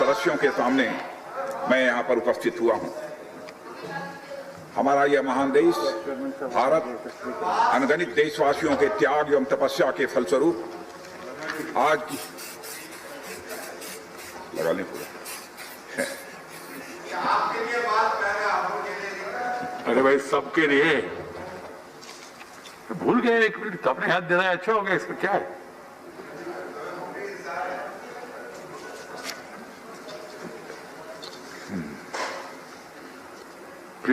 सदस्यों के सामने मैं यहाँ पर उपस्थित हुआ हूँ। हमारा यह महान देश भारत अनगिनत देशवासियों के त्याग एवं तपस्या के फलस्वरूप आज लगा लें पूरा। अरे भाई सबके लिए भूल गए, एक मिनट तो अपने हाथ देना है, अच्छा हो गया, इसमें क्या है।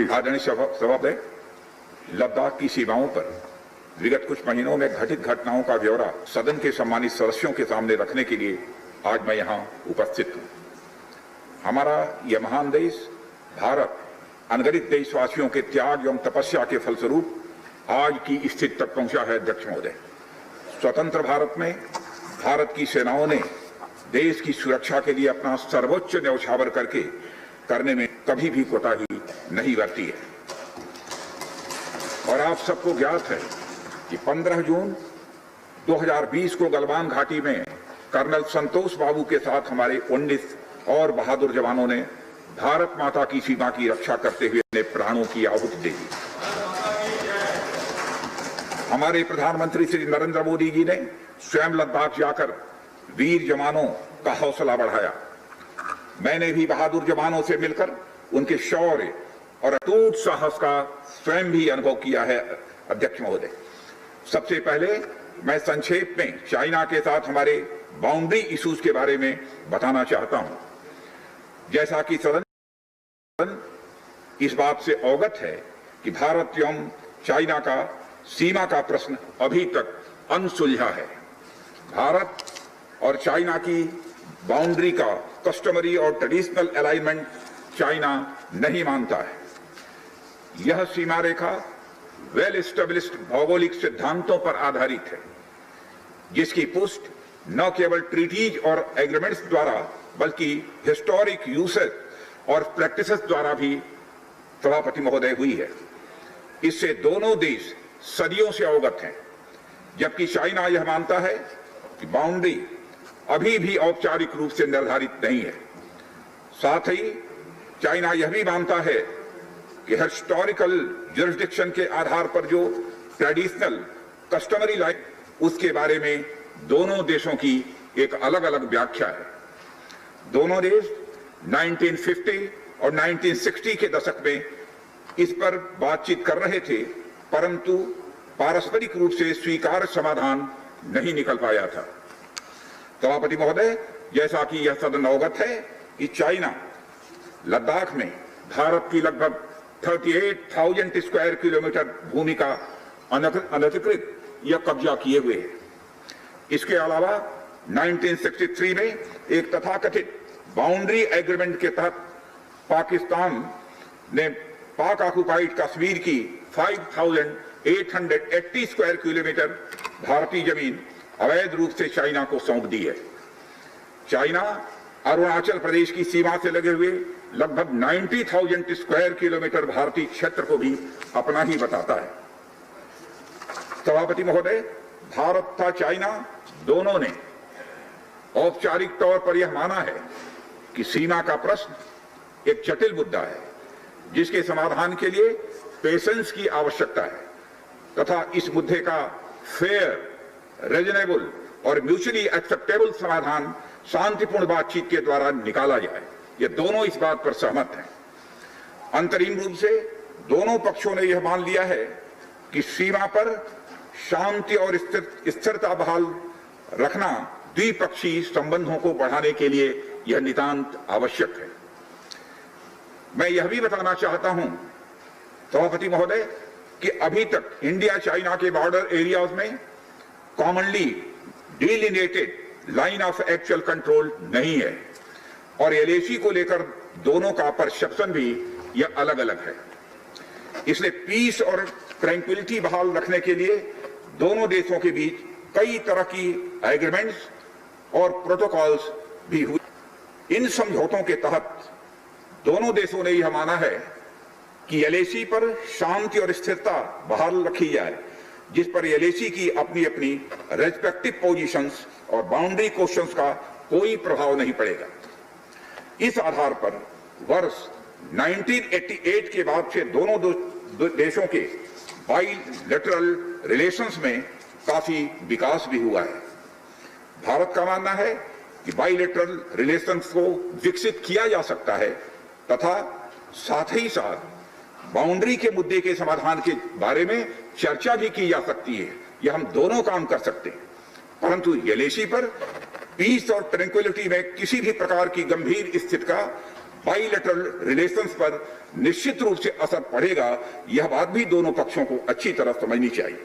आदरणीय सभापति, लद्दाख की सीमाओं पर विगत कुछ महीनों में घटित घटनाओं का ब्यौरा सदन के सम्मानित सदस्यों के सामने रखने के लिए आज मैं यहाँ उपस्थित हूँ। हमारा यह महान देश भारत अनगिनत देशवासियों के त्याग एवं तपस्या के फलस्वरूप आज की स्थिति तक पहुंचा है। अध्यक्ष महोदय, स्वतंत्र भारत में भारत की सेनाओं ने देश की सुरक्षा के लिए अपना सर्वोच्च न्यौछावर करने में कभी भी कोताही नहीं बरती है। और आप सबको ज्ञात है कि 15 जून 2020 को गलवान घाटी में कर्नल संतोष बाबू के साथ हमारे 19 और बहादुर जवानों ने भारत माता की सीमा की रक्षा करते हुए अपने प्राणों की आहुति दे दी। हमारे प्रधानमंत्री श्री नरेंद्र मोदी जी ने स्वयं लद्दाख जाकर वीर जवानों का हौसला बढ़ाया। मैंने भी बहादुर जवानों से मिलकर उनके शौर्य और अटूट साहस का स्वयं भी अनुभव किया है। अध्यक्ष महोदय, सबसे पहले मैं संक्षेप में चाइना के साथ हमारे बाउंड्री इश्यूज के बारे में बताना चाहता हूं। जैसा कि सदन इस बात से अवगत है कि भारत एवं चाइना का सीमा का प्रश्न अभी तक अनसुलझा है। भारत और चाइना की बाउंड्री का कस्टमरी और ट्रेडिशनल अलाइनमेंट चाइना नहीं मानता है। यह सीमा रेखा वेल एस्टेब्लिश्ड भौगोलिक सिद्धांतों पर आधारित है, जिसकी पुष्टि न केवल ट्रीटीज और एग्रीमेंट्स द्वारा बल्कि हिस्टोरिक यूसेज और प्रैक्टिसेस द्वारा भी सभापति महोदय हुई है। इससे दोनों देश सदियों से अवगत हैं, जबकि चाइना यह मानता है कि बाउंड्री अभी भी औपचारिक रूप से निर्धारित नहीं है। साथ ही चाइना यह भी मानता है कि हिस्टोरिकल जुरिस्डिक्शन के आधार पर जो ट्रेडिशनल कस्टमरी लाइन, उसके बारे में दोनों देशों की एक अलग अलग व्याख्या है। दोनों देश 1950 और 1960 के दशक में इस पर बातचीत कर रहे थे, परंतु पारस्परिक रूप से स्वीकार्य समाधान नहीं निकल पाया था। सभापति महोदय, जैसा कि यह सदन अवगत है कि चाइना लद्दाख में भारत की लगभग 38,000 स्क्वायर किलोमीटर भूमि का अनधिकृत या कब्जा किए हुए है। इसके अलावा 1963 में एक तथाकथित बाउंड्री एग्रीमेंट के तहत पाकिस्तान ने पाक ऑक्युपाइड कश्मीर की 5,880 स्क्वायर किलोमीटर भारतीय जमीन अवैध रूप से चाइना को सौंप दी है। चाइना अरुणाचल प्रदेश की सीमा से लगे हुए लगभग 90,000 स्क्वायर किलोमीटर भारतीय क्षेत्र को भी अपना ही बताता है। सभापति महोदय, भारत तथा चाइना दोनों ने औपचारिक तौर पर यह माना है कि सीमा का प्रश्न एक जटिल मुद्दा है, जिसके समाधान के लिए पेशेंस की आवश्यकता है तथा इस मुद्दे का फेयर, रीजनेबल और म्यूचुअली एक्सेप्टेबल समाधान शांतिपूर्ण बातचीत के द्वारा निकाला जाए। ये दोनों इस बात पर सहमत हैं। अंतरिम रूप से दोनों पक्षों ने यह मान लिया है कि सीमा पर शांति और स्थिरता बहाल रखना द्विपक्षीय संबंधों को बढ़ाने के लिए यह नितांत आवश्यक है। मैं यह भी बताना चाहता हूं सभापति महोदय कि अभी तक इंडिया चाइना के बॉर्डर एरियाज में commonly delineated line of actual control नहीं है और एलएसी को लेकर दोनों का परसेप्शन भी यह अलग अलग है। इसलिए पीस और ट्रैंक्विलिटी बहाल रखने के लिए दोनों देशों के बीच कई तरह की एग्रीमेंट्स और प्रोटोकॉल्स भी हुए। इन समझौतों के तहत दोनों देशों ने यह माना है कि एलएसी पर शांति और स्थिरता बहाल रखी जाए, जिस पर एलएसी की अपनी अपनी रेस्पेक्टिव पोजीशंस और बाउंड्री क्वेश्चंस का कोई प्रभाव नहीं पड़ेगा। इस आधार पर वर्ष 1988 के बाद से दोनों देशों के बाइलेटरल रिलेशंस में काफी विकास भी हुआ है। भारत का मानना है कि बाइलेटरल रिलेशंस को विकसित किया जा सकता है तथा साथ ही साथ बाउंड्री के मुद्दे के समाधान के बारे में चर्चा भी की जा सकती है। यह हम दोनों काम कर सकते हैं, परंतु एलएसी पर पीस और ट्रैंक्विलिटी में किसी भी प्रकार की गंभीर स्थिति का बाइलेटरल रिलेशंस पर निश्चित रूप से असर पड़ेगा, यह बात भी दोनों पक्षों को अच्छी तरह समझनी चाहिए।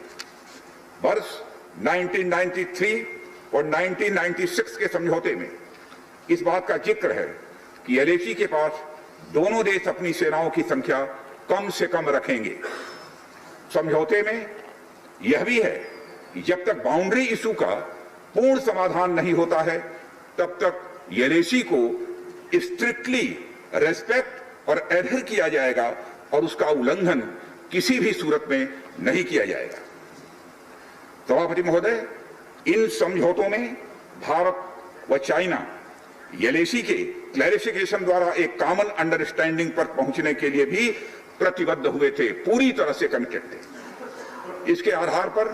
वर्ष 1993 और 1996 के समझौते में इस बात का जिक्र है कि एलएसी के पास दोनों देश अपनी सेनाओं की संख्या कम से कम रखेंगे। समझौते में यह भी है कि जब तक बाउंड्री इशू का पूर्ण समाधान नहीं होता है तब तक एलएसी को स्ट्रिक्टली रेस्पेक्ट और एडहर किया जाएगा और उसका उल्लंघन किसी भी सूरत में नहीं किया जाएगा। सभापति महोदय, इन समझौतों में भारत व चाइना एलएसी के क्लैरिफिकेशन द्वारा एक कॉमन अंडरस्टैंडिंग पर पहुंचने के लिए भी प्रतिबद्ध हुए थे, पूरी तरह से कमिटेड थे। इसके आधार पर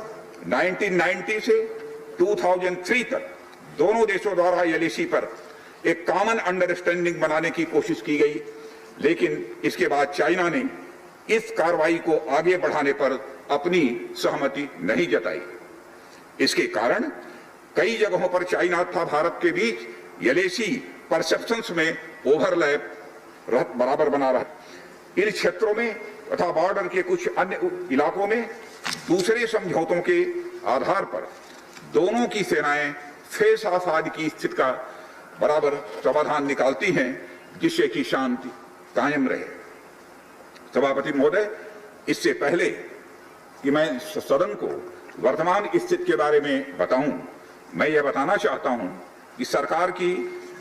1990 से 2003 तक दोनों देशों द्वारा एलएसी पर एक कॉमन अंडरस्टैंडिंग बनाने की कोशिश की गई, लेकिन इसके बाद चाइना ने इस कार्रवाई को आगे बढ़ाने पर अपनी सहमति नहीं जताई। इसके कारण कई जगहों पर चाइना तथा भारत के बीच एलएसी परसेप्शंस में ओवरलैप बराबर बना रहा। इन क्षेत्रों में तथा बॉर्डर के कुछ अन्य इलाकों में दूसरे समझौतों के आधार पर दोनों की सेनाएं फेस ऑफ आदि की स्थिति का बराबर समाधान निकालती हैं, जिससे कि शांति कायम रहे। सभापति महोदय, इससे पहले कि मैं सदन को वर्तमान स्थिति के बारे में बताऊं, मैं यह बताना चाहता हूं कि सरकार की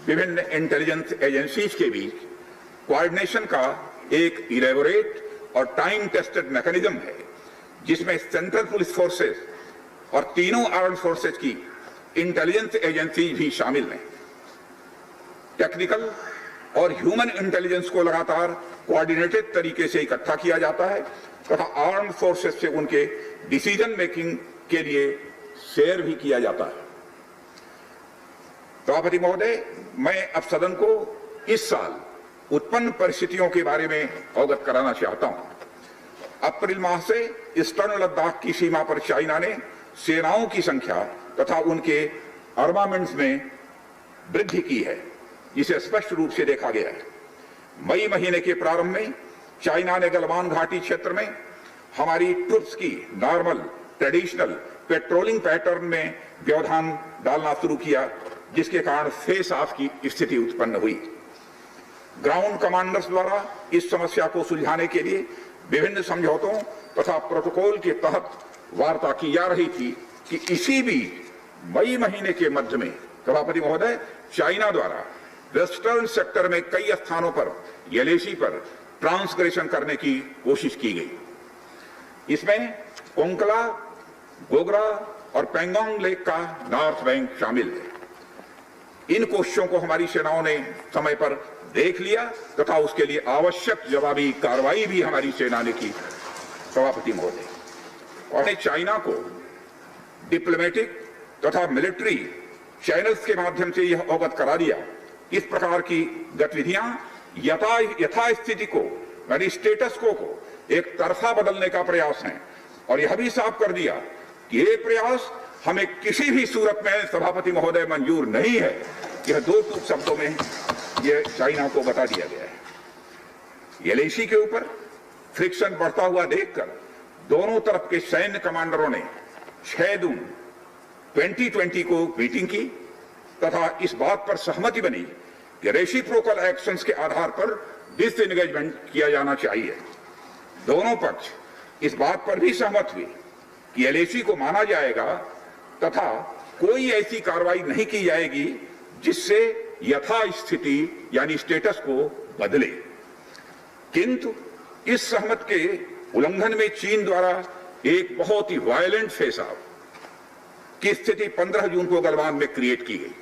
विभिन्न इंटेलिजेंस एजेंसीज के बीच कोऑर्डिनेशन का एक इलेबोरेट और टाइम टेस्टेड मैकेनिज्म है, जिसमें सेंट्रल पुलिस फोर्सेस और तीनों आर्म फोर्सेस की इंटेलिजेंस एजेंसी भी शामिल हैं। टेक्निकल और ह्यूमन इंटेलिजेंस को लगातार कोऑर्डिनेटेड तरीके से इकट्ठा किया जाता है तथा आर्म फोर्सेस से उनके डिसीजन मेकिंग के लिए शेयर भी किया जाता है। सभापति महोदय, मैं अब सदन को इस साल उत्पन्न परिस्थितियों के बारे में अवगत कराना चाहता हूं। अप्रैल माह से ईस्टर्न लद्दाख की सीमा पर चाइना ने सेनाओं की संख्या तथा उनके आर्मामेंट्स में वृद्धि की है, जिसे स्पष्ट रूप से देखा गया है। मई महीने के प्रारंभ में चाइना ने गलवान घाटी क्षेत्र में हमारी ट्रुप्स की नॉर्मल ट्रेडिशनल पेट्रोलिंग पैटर्न में व्यवधान डालना शुरू किया, जिसके कारण फेस ऑफ की स्थिति उत्पन्न हुई। ग्राउंड कमांडर्स द्वारा इस समस्या को सुलझाने के लिए विभिन्न समझौतों तथा प्रोटोकॉल के तहत वार्ता की जा रही थी कि इसी बीच मई महीने के मध्य में सभापति महोदय, चाइना द्वारा वेस्टर्न सेक्टर में कई स्थानों पर एलएसी पर ट्रांसग्रेशन करने की कोशिश की गई। इसमें कोंकला, गोगरा और पेंगोंग लेक का नॉर्थ बैंक शामिल है। इन कोशिशों को हमारी सेनाओं ने समय पर देख लिया तथा उसके लिए आवश्यक जवाबी कार्रवाई भी हमारी सेना ने की। सभापति महोदय, और चाइना को डिप्लोमेटिक तथा मिलिट्री चैनल्स के माध्यम से यह अवगत करा दिया, इस प्रकार की गतिविधियां यथास्थिति को यानी स्टेटस को एक तरफा बदलने का प्रयास है, और यह भी साफ कर दिया कि ये प्रयास हमें किसी भी सूरत में सभापति महोदय मंजूर नहीं है। यह दो टूक शब्दों में यह चाइना को बता दिया गया है। एलएसी के ऊपर फ्रिक्शन बढ़ता हुआ देखकर दोनों तरफ के सैन्य कमांडरों ने 6 जून 2020 को मीटिंग की तथा इस बात पर सहमति बनी कि रेसिप्रोकल एक्शंस के आधार पर डिसएंगेजमेंट किया जाना चाहिए। दोनों पक्ष इस बात पर भी सहमत हुए कि एलएसी को माना जाएगा तथा कोई ऐसी कार्रवाई नहीं की जाएगी जिससे यथास्थिति यानी स्टेटस को बदले। किंतु इस सहमति के उल्लंघन में चीन द्वारा एक बहुत ही वायलेंट फेस ऑफ की स्थिति 15 जून को गलवान में क्रिएट की गई।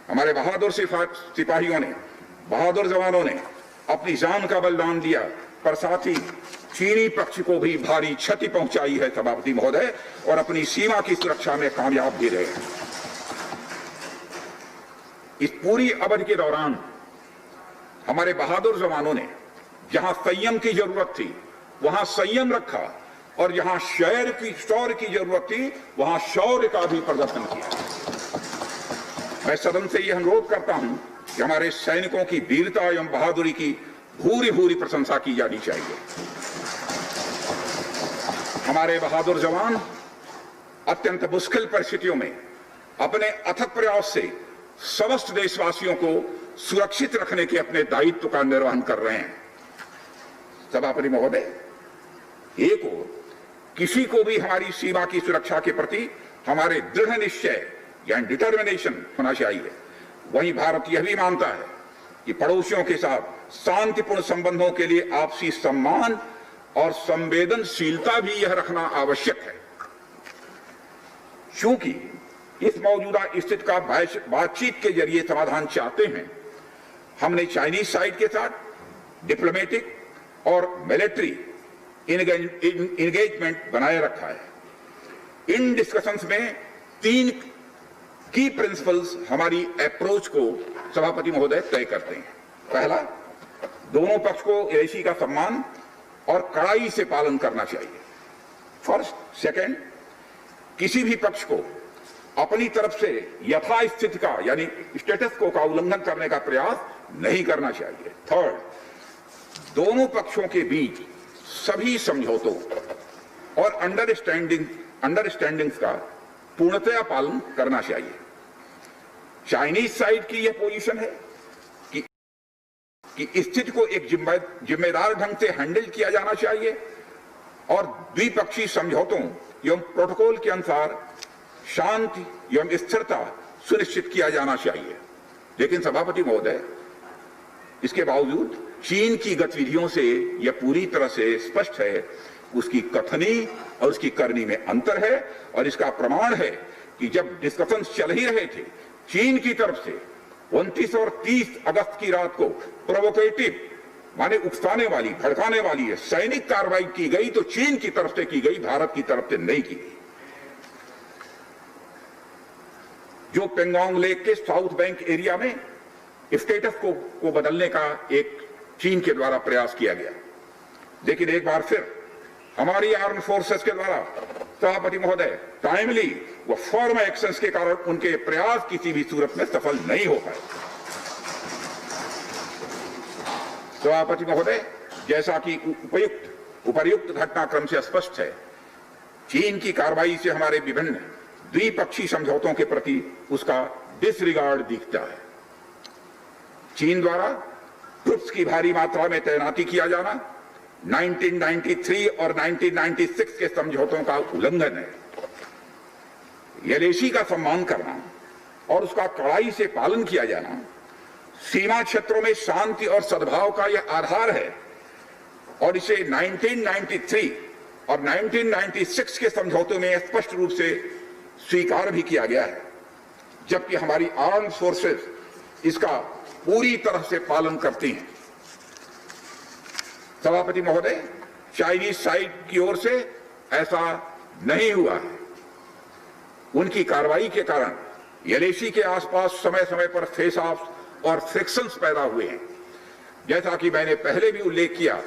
हमारे बहादुर सिपाहियों ने बहादुर जवानों ने अपनी जान का बलिदान दिया, पर साथ ही चीनी पक्ष को भी भारी क्षति पहुंचाई है सभापति महोदय, और अपनी सीमा की सुरक्षा में कामयाब भी रहे। इस पूरी अवधि के दौरान हमारे बहादुर जवानों ने जहां संयम की जरूरत थी वहां संयम रखा, और जहां शौर्य की जरूरत थी वहां शौर्य का भी प्रदर्शन किया। मैं सदन से यह अनुरोध करता हूं कि हमारे सैनिकों की वीरता एवं बहादुरी की भूरी भूरी प्रशंसा की जानी चाहिए। हमारे बहादुर जवान अत्यंत मुश्किल परिस्थितियों में अपने अथक प्रयास से समस्त देशवासियों को सुरक्षित रखने के अपने दायित्व का निर्वहन कर रहे हैं। सभापति महोदय, एक ओर किसी को भी हमारी सीमा की सुरक्षा के प्रति हमारे दृढ़ निश्चय यानी डिटर्मिनेशन होना चाहिए, वहीं भारत यह भी मानता है कि पड़ोसियों के साथ शांतिपूर्ण संबंधों के लिए आपसी सम्मान और संवेदनशीलता भी यह रखना आवश्यक है। चूंकि इस मौजूदा स्थिति का बातचीत के जरिए समाधान चाहते हैं, हमने चाइनीज साइड के साथ डिप्लोमेटिक और मिलिट्री इंगेजमेंट बनाए रखा है। इन डिस्कशंस में 3 की प्रिंसिपल्स हमारी अप्रोच को सभापति महोदय तय करते हैं। पहला, दोनों पक्ष को एलएसी का सम्मान और कड़ाई से पालन करना चाहिए। फर्स्ट। सेकंड, किसी भी पक्ष को अपनी तरफ से यथास्थिति का यानी स्टेटस को का उल्लंघन करने का प्रयास नहीं करना चाहिए। थर्ड, दोनों पक्षों के बीच सभी समझौतों और अंडरस्टैंडिंग्स का पूर्णतया पालन करना चाहिए। चाइनीज साइड की यह पोजीशन है कि स्थिति को एक जिम्मेदार ढंग से हैंडल किया जाना चाहिए और द्विपक्षीय समझौतों एवं प्रोटोकॉल के अनुसार शांति एवं स्थिरता सुनिश्चित किया जाना चाहिए। लेकिन सभापति महोदय, इसके बावजूद चीन की गतिविधियों से यह पूरी तरह से स्पष्ट है, उसकी कथनी और उसकी करनी में अंतर है। और इसका प्रमाण है कि जब डिस्कशन चल ही रहे थे, चीन की तरफ से 29 और 30 अगस्त की रात को प्रोवोकेटिव माने उकसाने वाली, भड़काने वाली है सैनिक कार्रवाई की गई, तो चीन की तरफ से की गई, भारत की तरफ से नहीं की गई। जो पेंगोंग लेक के साउथ बैंक एरिया में स्टेटस को बदलने का एक चीन के द्वारा प्रयास किया गया, लेकिन एक बार फिर हमारी आर्म फोर्सेस के द्वारा सभापति महोदय टाइमली व फर्म एक्शंस के कारण उनके प्रयास किसी भी सूरत में सफल नहीं हो पाए। सभापति महोदय, जैसा कि उपर्युक्त घटनाक्रम से स्पष्ट है, चीन की कार्रवाई से हमारे विभिन्न द्विपक्षीय समझौतों के प्रति उसका डिसरिगार्ड दिखता है। चीन द्वारा ट्रुप्स की भारी मात्रा में तैनाती किया जाना 1993 और 1996 के समझौतों का उल्लंघन है। एलएसी का सम्मान करना और उसका कड़ाई से पालन किया जाना सीमा क्षेत्रों में शांति और सद्भाव का यह आधार है, और इसे 1993 और 1996 के समझौतों में स्पष्ट रूप से स्वीकार भी किया गया है, जबकि हमारी आर्म फोर्सेस इसका पूरी तरह से पालन करती हैं। सभापति महोदय, चाइनीज साइड की ओर से ऐसा नहीं हुआ है। उनकी कार्रवाई के कारण एलएसी के आसपास समय समय पर फेस ऑफ और फ्रिक्शंस पैदा हुए हैं। जैसा कि मैंने पहले भी उल्लेख किया,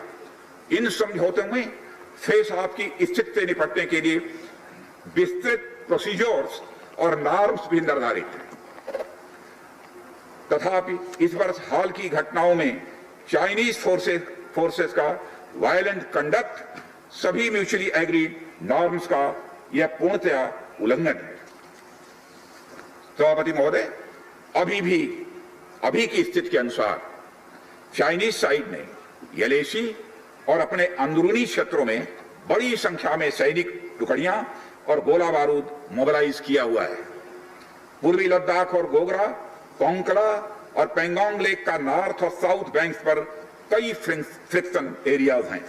इन समझौतों में फेस ऑफ की स्थिति से निपटने के लिए विस्तृत प्रोसीजर्स और नॉर्म्स भी निर्धारित हैं। तथापि इस वर्ष हाल की घटनाओं में चाइनीज फोर्सेस का वायलेंट कंडक्ट सभी म्यूचुअली एग्रीड नॉर्म्स का यह पूर्णतया उल्लंघन है। सभापति महोदय, अभी की स्थिति के अनुसार चाइनीज साइड ने एलएसी और अपने अंदरूनी क्षेत्रों में बड़ी संख्या में सैनिक टुकड़ियां और गोला बारूद मोबिलाइज किया हुआ है। पूर्वी लद्दाख और गोगरा, कोंकड़ा और पेंगोंग लेक का नॉर्थ और साउथ बैंक्स पर कई फ्रिक्शन एरियाज हैं।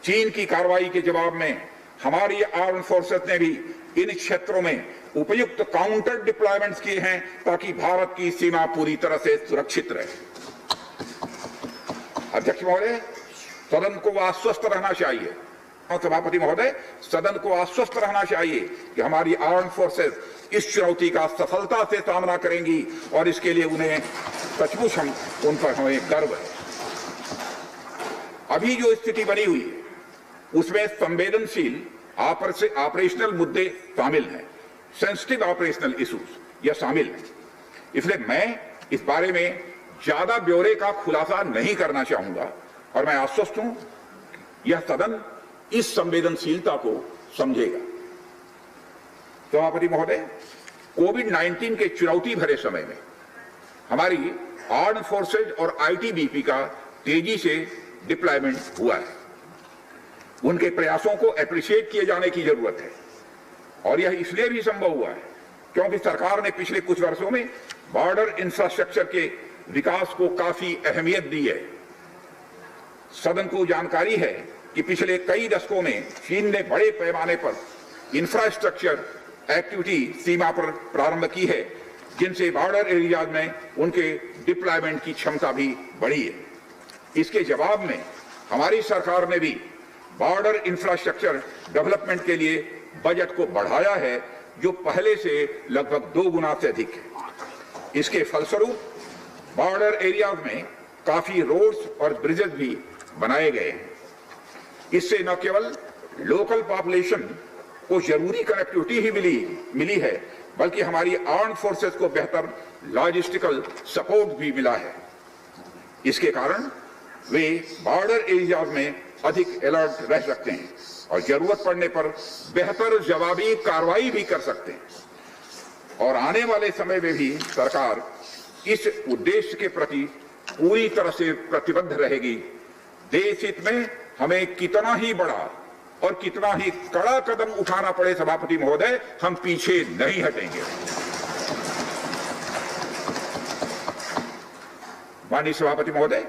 चीन की कार्रवाई के जवाब में हमारी आर्म फोर्सेस ने भी इन क्षेत्रों में उपयुक्त काउंटर डिप्लॉयमेंट्स किए हैं ताकि भारत की सीमा पूरी तरह से सुरक्षित रहे। अध्यक्ष महोदय, सदन को आश्वस्त रहना चाहिए, सभापति महोदय, सदन को आश्वस्त रहना चाहिए कि हमारी आर्म फोर्सेस इस चुनौती का सफलता से सामना करेंगी और इसके लिए उन्हें सचमुच उन पर हमें गर्व है। अभी जो स्थिति बनी हुई है उसमें संवेदनशील ऑपरेशनल मुद्दे शामिल हैं, सेंसिटिव ऑपरेशनल इश्यूज यह शामिल हैं। इसलिए मैं इस बारे में ज्यादा ब्यौरे का खुलासा नहीं करना चाहूंगा और मैं आश्वस्त हूं यह सदन इस संवेदनशीलता को समझेगा। सभापति महोदय, कोविड-19 के चुनौती भरे समय में हमारी आर्म फोर्सेज और आईटीबीपी का तेजी से डिप्लॉयमेंट हुआ है। उनके प्रयासों को एप्रिशिएट किए जाने की जरूरत है और यह इसलिए भी संभव हुआ है क्योंकि सरकार ने पिछले कुछ वर्षों में बॉर्डर इंफ्रास्ट्रक्चर के विकास को काफी अहमियत दी है। सदन को जानकारी है कि पिछले कई दशकों में चीन ने बड़े पैमाने पर इंफ्रास्ट्रक्चर एक्टिविटी सीमा पर प्रारंभ की है, जिनसे बॉर्डर एरियाज में उनके डिप्लॉयमेंट की क्षमता भी बढ़ी है। इसके जवाब में हमारी सरकार ने भी बॉर्डर इंफ्रास्ट्रक्चर डेवलपमेंट के लिए बजट को बढ़ाया है, जो पहले से लगभग 2 गुना से अधिक है। इसके फलस्वरूप बॉर्डर एरियाज में काफी रोड्स और ब्रिजेस भी बनाए गए हैं। इससे न केवल लोकल पॉपुलेशन को जरूरी कनेक्टिविटी ही मिली है, बल्कि हमारी आर्म फोर्सेस को बेहतर लॉजिस्टिकल सपोर्ट भी मिला है। इसके कारण वे बॉर्डर एरियाज में अधिक अलर्ट रह सकते हैं और जरूरत पड़ने पर बेहतर जवाबी कार्रवाई भी कर सकते हैं। और आने वाले समय में भी सरकार इस उद्देश्य के प्रति पूरी तरह से प्रतिबद्ध रहेगी। देश हित में हमें कितना ही बड़ा और कितना ही कड़ा कदम उठाना पड़े सभापति महोदय, हम पीछे नहीं हटेंगे। माननीय सभापति महोदय,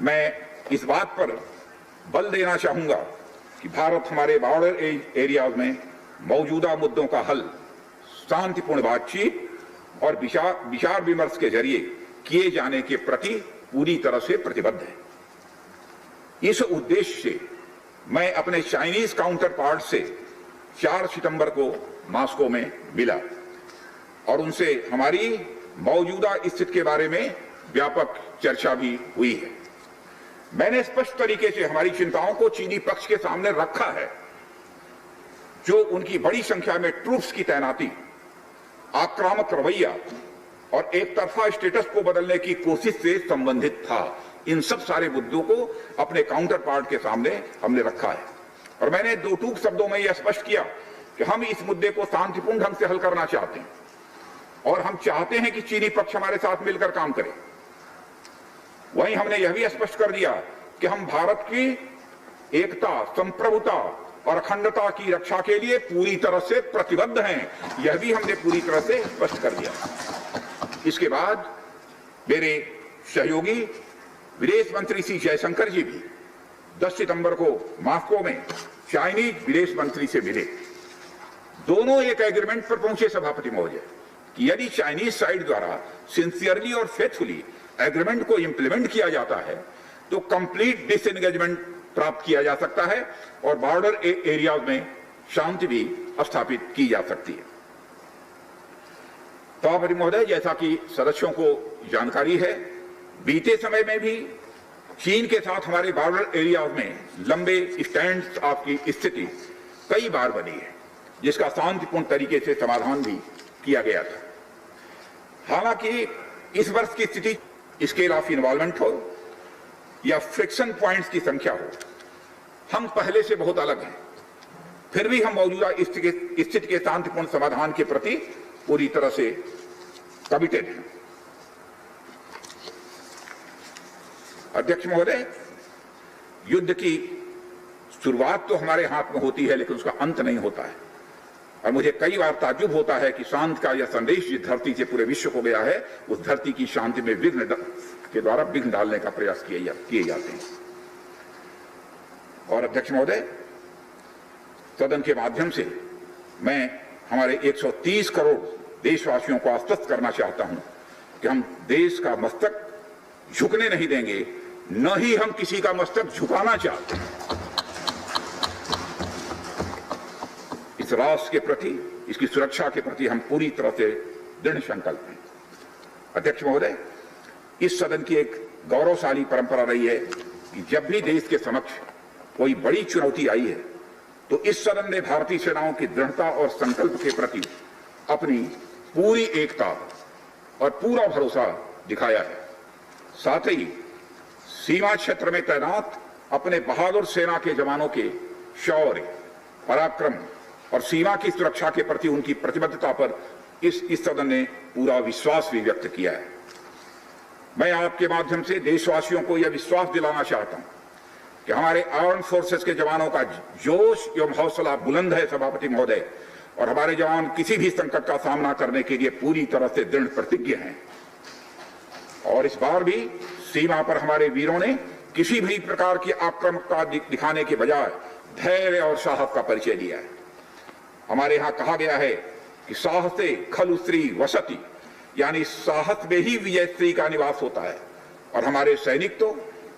मैं इस बात पर बल देना चाहूंगा कि भारत हमारे बॉर्डर एरियाज में मौजूदा मुद्दों का हल शांतिपूर्ण बातचीत और विचार विमर्श के जरिए किए जाने के प्रति पूरी तरह से प्रतिबद्ध है। इस उद्देश्य से मैं अपने चाइनीज काउंटर पार्ट से 4 सितंबर को मॉस्को में मिला और उनसे हमारी मौजूदा स्थिति के बारे में व्यापक चर्चा भी हुई है। मैंने स्पष्ट तरीके से हमारी चिंताओं को चीनी पक्ष के सामने रखा है, जो उनकी बड़ी संख्या में ट्रूप्स की तैनाती, आक्रामक रवैया और एक तरफा स्टेटस को बदलने की कोशिश से संबंधित था। इन सब सारे मुद्दों को अपने काउंटर पार्ट के सामने हमने रखा है और मैंने 2 टूक शब्दों में यह स्पष्ट किया कि हम इस मुद्दे को शांतिपूर्ण ढंग से हल करना चाहते हैं और हम चाहते हैं कि चीनी पक्ष हमारे साथ मिलकर काम करे। वहीं हमने यह भी स्पष्ट कर दिया कि हम भारत की एकता, संप्रभुता और अखंडता की रक्षा के लिए पूरी तरह से प्रतिबद्ध हैं। यह भी हमने पूरी तरह से स्पष्ट कर दिया। इसके बाद मेरे सहयोगी विदेश मंत्री श्री जयशंकर जी भी 10 सितंबर को मॉस्को में चाइनीज विदेश मंत्री से मिले। दोनों एक एग्रीमेंट पर पहुंचे सभापति महोदय कि यदि चाइनीज साइड द्वारा सिंसियरली और फेथफुली एग्रीमेंट को इंप्लीमेंट किया जाता है तो कंप्लीट डिसएंगेजमेंट प्राप्त किया जा सकता है और बॉर्डर एरियाज में शांति भी स्थापित की जा सकती है। सभापति महोदय, जैसा कि सदस्यों को जानकारी है, बीते समय में भी चीन के साथ हमारे बॉर्डर एरियाज में लंबे स्टैंड ऑफ की स्थिति कई बार बनी है, जिसका शांतिपूर्ण तरीके से समाधान भी किया गया था। हालांकि इस वर्ष की स्थिति स्केल ऑफ इन्वॉल्वमेंट हो या फ्रिक्शन पॉइंट्स की संख्या हो, हम पहले से बहुत अलग हैं। फिर भी हम मौजूदा स्थिति के शांतिपूर्ण समाधान के प्रति पूरी तरह से कमिटेड हैं। अध्यक्ष महोदय, युद्ध की शुरुआत तो हमारे हाथ में होती है, लेकिन उसका अंत नहीं होता है और मुझे कई बार ताज्जुब होता है कि शांति का यह संदेश जिस धरती से पूरे विश्व को गया है, उस धरती की शांति में के द्वारा विघ्न डालने का प्रयास किए जाते हैं। और अध्यक्ष महोदय, सदन के माध्यम से मैं हमारे 130 करोड़ देशवासियों को आश्वस्त करना चाहता हूं कि हम देश का मस्तक झुकने नहीं देंगे, न ही हम किसी का मस्तक झुकाना चाहते हैं। इस राष्ट्र के प्रति, इसकी सुरक्षा के प्रति हम पूरी तरह से दृढ़ संकल्प हैं। अध्यक्ष महोदय, इस सदन की एक गौरवशाली परंपरा रही है कि जब भी देश के समक्ष कोई बड़ी चुनौती आई है तो इस सदन ने भारतीय सेनाओं की दृढ़ता और संकल्प के प्रति अपनी पूरी एकता और पूरा भरोसा दिखाया है। साथ ही सीमा क्षेत्र में तैनात अपने बहादुर सेना के जवानों के शौर्य, पराक्रम और सीमा की सुरक्षा के प्रति उनकी प्रतिबद्धता पर इस सदन ने पूरा विश्वास भी व्यक्त किया है। मैं आपके माध्यम से देशवासियों को यह विश्वास दिलाना चाहता हूं कि हमारे आर्म्ड फोर्सेस के जवानों का जोश एवं हौसला बुलंद है सभापति महोदय, और हमारे जवान किसी भी संकट का सामना करने के लिए पूरी तरह से दृढ़ प्रतिज्ञ हैं। और इस बार भी सीमा पर हमारे वीरों ने किसी भी प्रकार की आक्रामकता दिखाने के बजाय धैर्य और साहस का परिचय दिया है। हमारे यहाँ कहा गया है कि साहसे खलु स्त्री वसति, यानी साहस में ही विजय स्त्री का निवास होता है, और हमारे सैनिक तो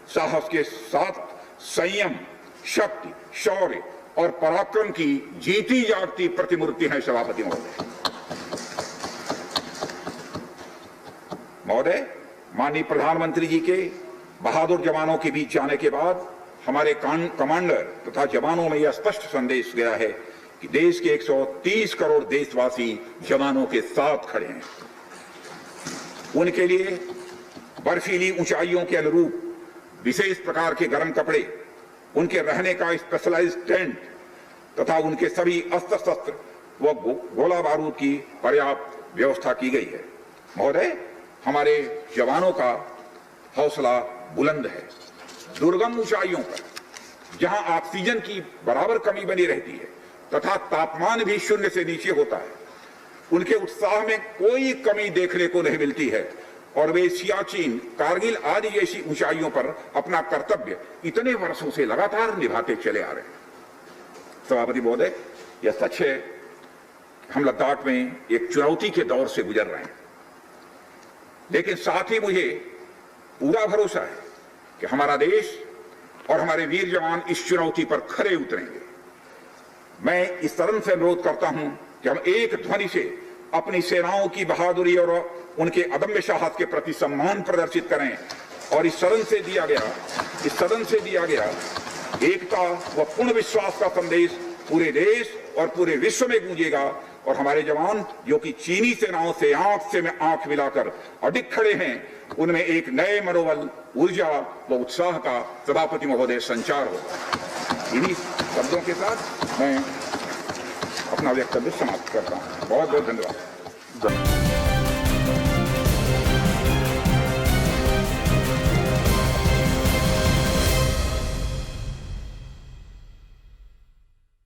साहस के साथ संयम, शक्ति, शौर्य और पराक्रम की जीती जागती प्रतिमूर्ति है सभापति महोदय। महोदय, माननीय प्रधानमंत्री जी के बहादुर जवानों के बीच जाने के बाद हमारे कमांडर तथा जवानों में यह स्पष्ट संदेश गया है कि देश के 130 करोड़ देशवासी जवानों के साथ खड़े हैं। उनके लिए बर्फीली ऊंचाइयों के अनुरूप विशेष प्रकार के गर्म कपड़े, उनके रहने का स्पेशलाइज्ड टेंट तथा उनके सभी अस्त्र शस्त्र व गोला बारूद की पर्याप्त व्यवस्था की गई है। महोदय, हमारे जवानों का हौसला बुलंद है। दुर्गम ऊंचाइयों पर जहां ऑक्सीजन की बराबर कमी बनी रहती है तथा तापमान भी शून्य से नीचे होता है, उनके उत्साह में कोई कमी देखने को नहीं मिलती है, और वे सियाचिन, कारगिल आदि जैसी ऊंचाइयों पर अपना कर्तव्य इतने वर्षों से लगातार निभाते चले आ रहे हैं। सभापति महोदय, यह सच है हम लद्दाख में एक चुनौती के दौर से गुजर रहे हैं, लेकिन साथ ही मुझे पूरा भरोसा है कि हमारा देश और हमारे वीर जवान इस चुनौती पर खरे उतरेंगे। मैं इस सदन से अनुरोध करता हूं कि हम एक ध्वनि से अपनी सेनाओं की बहादुरी और उनके अदम्य साहस के प्रति सम्मान प्रदर्शित करें, और इस सदन से दिया गया एकता व पूर्ण विश्वास का संदेश पूरे देश और पूरे विश्व में गूंजेगा, और हमारे जवान जो कि चीनी सेनाओं से आंख मिलाकर अडिग खड़े हैं, उनमें एक नए मनोबल, ऊर्जा व उत्साह का सभापति महोदय संचार होगा। इन्हीं शब्दों के साथ मैं अपना वक्तव्य समाप्त करता हूँ। बहुत बहुत धन्यवाद।